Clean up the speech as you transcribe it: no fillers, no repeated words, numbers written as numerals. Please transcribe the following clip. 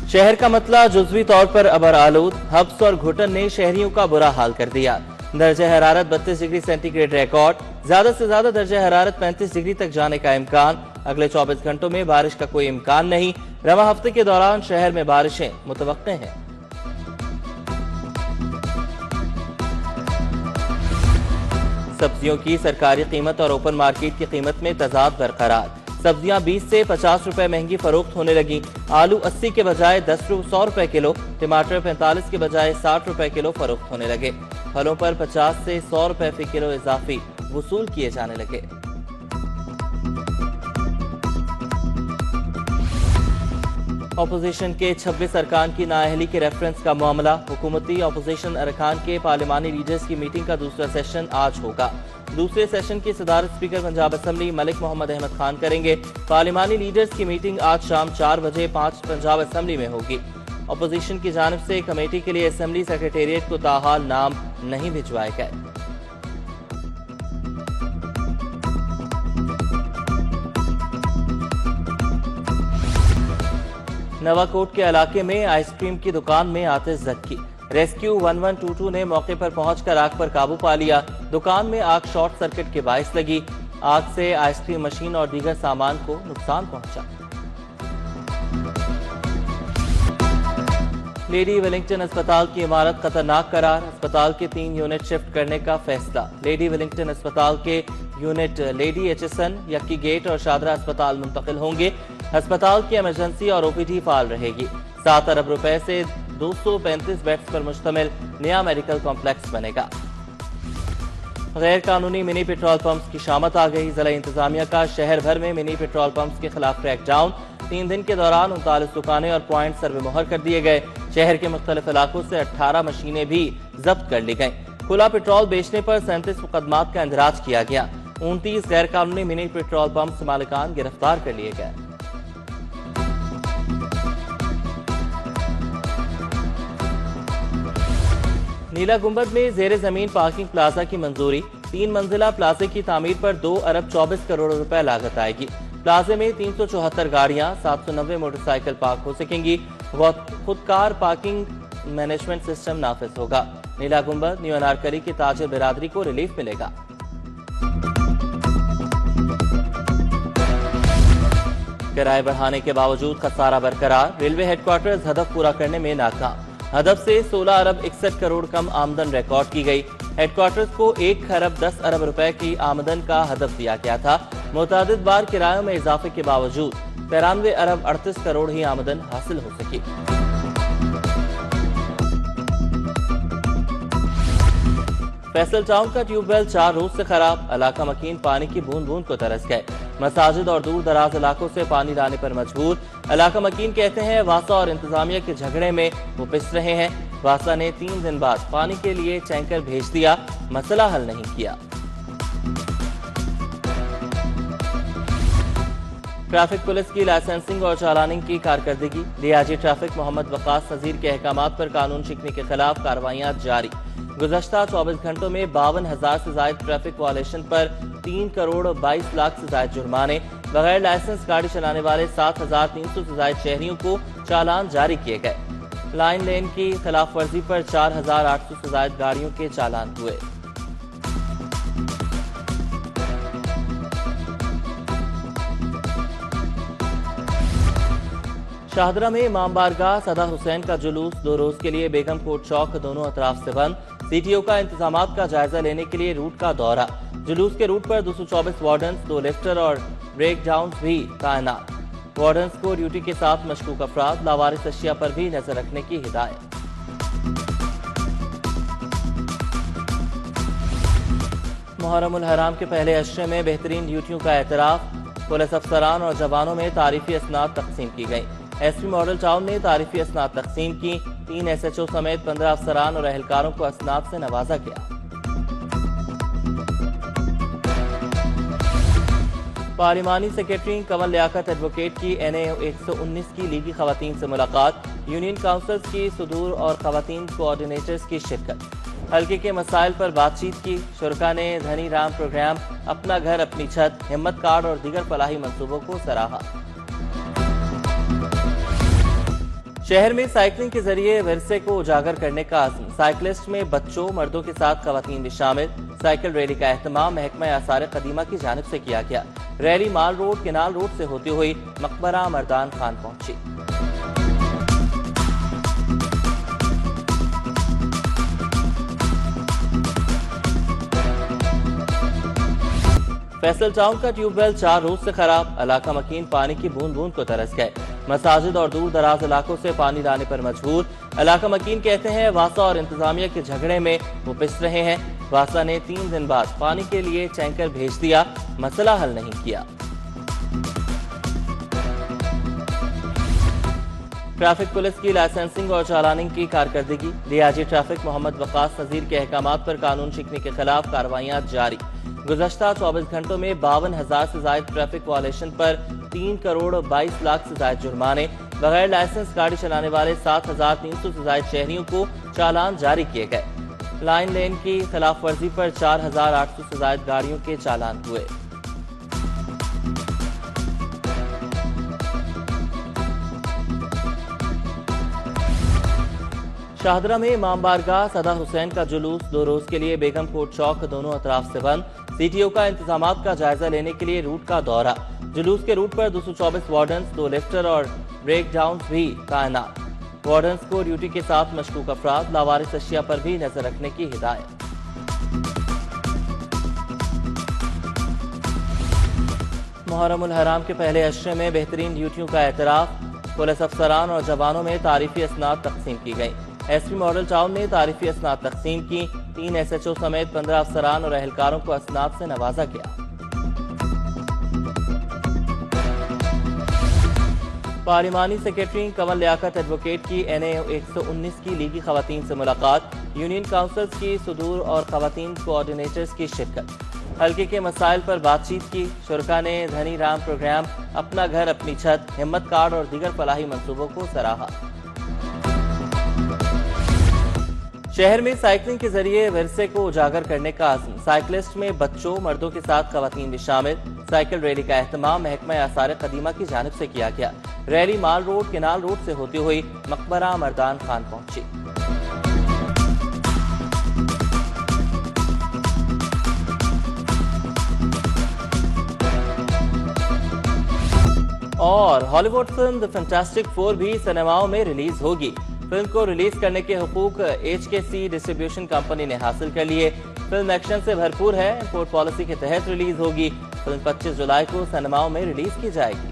शहर का मतला जुज़वी तौर पर अबर आलूद, हब्स और घुटन ने शहरियों का बुरा हाल कर दिया। दर्जा हरारत 32 डिग्री सेंटीग्रेड रिकॉर्ड, ज्यादा से ज्यादा दर्जा हरारत 35 डिग्री तक जाने का इम्कान। अगले 24 घंटों में बारिश का कोई इम्कान नहीं। रवा हफ्ते के दौरान शहर में बारिशें मुतवक्के हैं। सब्जियों की सरकारी कीमत और ओपन मार्केट की कीमत में तजाद बरकरार। सब्जियां 20 से 50 रुपए महंगी फरोख्त होने लगी। आलू 80 के बजाय 100 रुपए किलो, टमाटर 45 के बजाय 60 रुपए किलो फरोख्त होने लगे। फलों पर 50 से 100 रुपए फी किलो इजाफी वसूल किए जाने लगे। अपोजिशन के 26 अरकान की नाअहली के रेफरेंस का मामला। हुकूमती अपोजिशन अरकान के पार्लिमानी लीडर्स की मीटिंग का दूसरा सेशन आज होगा। दूसरे सेशन की सदारत स्पीकर पंजाब असम्बली मलिक मोहम्मद अहमद खान करेंगे। पार्लिमानी लीडर्स की मीटिंग आज शाम 4 बजे 5 पंजाब असम्बली में होगी। अपोजिशन की जानिब से कमेटी के लिए असम्बली सेक्रेटेरिएट को ताहाल नाम नहीं भिजवाए गए। नवाकोट के इलाके में आइसक्रीम की दुकान में आतिश ज़द की। रेस्क्यू 1122 ने मौके पर पहुंचकर आग पर काबू पा लिया। दुकान में आग शॉर्ट सर्किट के बायस लगी। आग से आइसक्रीम मशीन और दीगर सामान को नुकसान पहुंचा। लेडी वेलिंगटन अस्पताल की इमारत खतरनाक करार। अस्पताल के 3 यूनिट शिफ्ट करने का फैसला। लेडी वेलिंगटन अस्पताल के यूनिट लेडी एचएसएन, यक्की गेट और शादरा अस्पताल मुंतकिल होंगे। अस्पताल की इमरजेंसी और ओपीडी फाल रहेगी। 7 अरब रुपए से 235 बेड्स पर मुश्तमिल नया मेडिकल कॉम्प्लेक्स बनेगा। गैर कानूनी मिनी पेट्रोल पंप्स की शामत आ गई। जिला इंतजामिया का शहर भर में मिनी पेट्रोल पंप्स के खिलाफ क्रैकडाउन। 3 दिन के दौरान 39 दुकानें और पॉइंट सर्वे मोहर कर दिए गए। शहर के मुख्तलिफ इलाकों से 18 मशीनें भी जब्त कर ली गयी। खुला पेट्रोल बेचने पर 37 मुकदमात का इंदराज किया गया। 29 गैर कानूनी मिनी पेट्रोल पंप मालिकान गिरफ्तार कर लिए गए। नीला गुंबद में जेर जमीन पार्किंग प्लाजा की मंजूरी। 3 मंजिला प्लाजे की तामीर पर 2 अरब 24 करोड़ रुपए लागत आएगी। प्लाजे में 374 गाड़ियां, 790 मोटरसाइकिल पार्क हो सकेंगी। खुदकार पार्किंग मैनेजमेंट सिस्टम नाफिज होगा। नीला गुंबद न्यू अनारकली की ताजिर बिरादरी को रिलीफ मिलेगा। किराए बढ़ाने के बावजूद खसारा बरकरार। रेलवे हेडक्वार्टर्स हदफ पूरा करने में नाकाम। हदफ से 16 अरब 61 करोड़ कम आमदन रिकॉर्ड की गई। हेडक्वार्टर्स को 1 खरब 10 अरब रुपए की आमदन का हदफ दिया गया था। मुतादिद बार किरायों में इजाफे के बावजूद 93 अरब 38 करोड़ ही आमदन हासिल हो सकी। फैसल टाउन का ट्यूबवेल 4 रोज से खराब। इलाका मकीन पानी की बूंद बूंद को तरस गए। मसाजिद और दूर दराज इलाकों से पानी लाने पर मजबूर। इलाका मकीन कहते हैं वासा और इंतजामिया के झगड़े में वो पिस रहे हैं। वासा ने 3 दिन बाद पानी के लिए टैंकर भेज दिया, मसला हल नहीं किया। ट्रैफिक पुलिस की लाइसेंसिंग और चालानिंग की कारकर्दगी। डीआईजी ट्रैफिक मोहम्मद वकास नजीर के अहकामात पर कानून शिकने के खिलाफ कार्रवाइयां जारी। गुज़श्ता 24 घंटों में 52,000 से ज्यादा ट्रैफिक वायलेशन पर 3 करोड़ 22 लाख से ज्यादा जुर्माने। बगैर लाइसेंस गाड़ी चलाने वाले 7,300 से ज्यादा शहरियों को चालान जारी किए गए। लाइन लेन की खिलाफ वर्जी पर 4,800 से ज्यादा गाड़ियों के चालान हुए। शाहदरा में इमाम बारगाह सदा हुसैन का जुलूस 2 रोज के लिए बेगम कोट चौक दोनों अतराफ से बंद। सीटीओ का इंतजामात का जायजा लेने के लिए रूट का दौरा। जुलूस के रूट पर 224 वार्डन्स, 2 लिफ्टर और ब्रेक डाउन भी तैनात। वार्डन्स को ड्यूटी के साथ मशकूक अफराद, लावारिस अशिया पर भी नजर रखने की हिदायत। मुहर्रम उल हराम के पहले अशरे में बेहतरीन ड्यूटियों का एतराफ। पुलिस अफसरान और जवानों में तारीफी असनाद तकसीम की गई। एसपी मॉडल टाउन ने तारीफी असनाद तकसीम की। 3 एसएचओ समेत 15 अफसरान और एहलकारों को असनाद से नवाजा गया। पार्लिमानी सेक्रेटरी कंवल लियाकत एडवोकेट की NA 119 की लीगी खवातीन से मुलाकात। यूनियन काउंसिल्स की सुदूर और खवातीन कोऑर्डिनेटर्स की शिरकत। हल्के के मसाइल पर बातचीत की। शुरका ने धनी राम प्रोग्राम, अपना घर अपनी छत, हिम्मत कार्ड और दीगर फलाही मंसूबों को सराहा। शहर में साइकिलिंग के जरिए विरसे को उजागर करने का आज़म। साइकिलिस्ट में बच्चों मर्दों के साथ खवातीन भी शामिल। साइकिल रैली का एहतमाम महकमा आसार कदीमा की जानिब से किया गया। रैली माल रोड केनाल रोड से होती हुई मकबरा मर्दान खान पहुंची। फैसल टाउन का ट्यूबवेल 4 रोज से खराब। इलाका मकीन पानी की बूंद बूंद को तरस गए। मसाजिद और दूर दराज इलाकों से पानी लाने पर मजबूर। इलाका मकीन कहते हैं वासा और इंतजामिया के झगड़े में वो पिस रहे हैं। वासा ने 3 दिन बाद पानी के लिए टैंकर भेज दिया, मसला हल नहीं किया। ट्रैफिक पुलिस की लाइसेंसिंग और चालानिंग की कारकर्दगी। डीआईजी ट्रैफिक मोहम्मद वकास नजीर के अहकामात पर कानून शिकने के खिलाफ कार्रवाइयां जारी। गुज़श्ता 24 घंटों में 52,000 से ज्यादा ट्रैफिक वायलेशन पर 3 करोड़ 22 लाख से ज्यादा जुर्माने। बगैर लाइसेंस गाड़ी चलाने वाले 7,300 से ज्यादा शहरियों को चालान जारी किए गए। लाइन लेन की खिलाफ वर्जी पर 4,800 से ज्यादा गाड़ियों के चालान हुए। शाहदरा में इमाम बारगाह सदा हुसैन का जुलूस 2 रोज के लिए बेगम कोट चौक दोनों अतराफ से बंद। सीटीओ का इंतजामात का जायजा लेने के लिए रूट का दौरा। जुलूस के रूट पर 224 वार्डन्स, 2 लिफ्टर और ब्रेक डाउन भी तैनात। वार्डन्स को ड्यूटी के साथ मशकूक अफराद, लावारिस अशिया पर भी नजर रखने की हिदायत। मुहर्रम उल हराम के पहले अशरे में बेहतरीन ड्यूटियों का एतराफ। पुलिस अफसरान और जवानों में तारीफी असनाद तकसीम की गई। एसपी मॉडल टाउन ने तारीफी असनाद तकसीम की। 3 SHO समेत 15 अफसरान और एहलकारों को असनाद से नवाजा गया। पार्लिमानी सेक्रेटरी कंवल लियाकत एडवोकेट की NA 119 की लीगी खवातीन से मुलाकात। यूनियन काउंसिल्स की सुदूर और खवातीन कोऑर्डिनेटर्स की शिरकत। हल्के के मसाइल पर बातचीत की। शुरका ने धनी राम प्रोग्राम, अपना घर अपनी छत, हिम्मत कार्ड और दीगर फलाही मंसूबों को सराहा। शहर में साइकिलिंग के जरिए विरसे को उजागर करने का आज़म। साइकिलिस्ट में बच्चों मर्दों के साथ खवातीन भी शामिल। साइकिल रैली का एहतमाम महकमा आसार कदीमा की जानिब से किया गया। रैली माल रोड केनाल रोड से होती हुई मकबरा मर्दान खान पहुंची। और हॉलीवुड फिल्म द फैंटास्टिक 4 भी सिनेमाओं में रिलीज होगी। फिल्म को रिलीज करने के हुकूक HKC डिस्ट्रीब्यूशन कंपनी ने हासिल कर लिए। फिल्म एक्शन से भरपूर है। इंपोर्ट पॉलिसी के तहत रिलीज होगी। फिल्म 25 जुलाई को सिनेमाओं में रिलीज की जाएगी।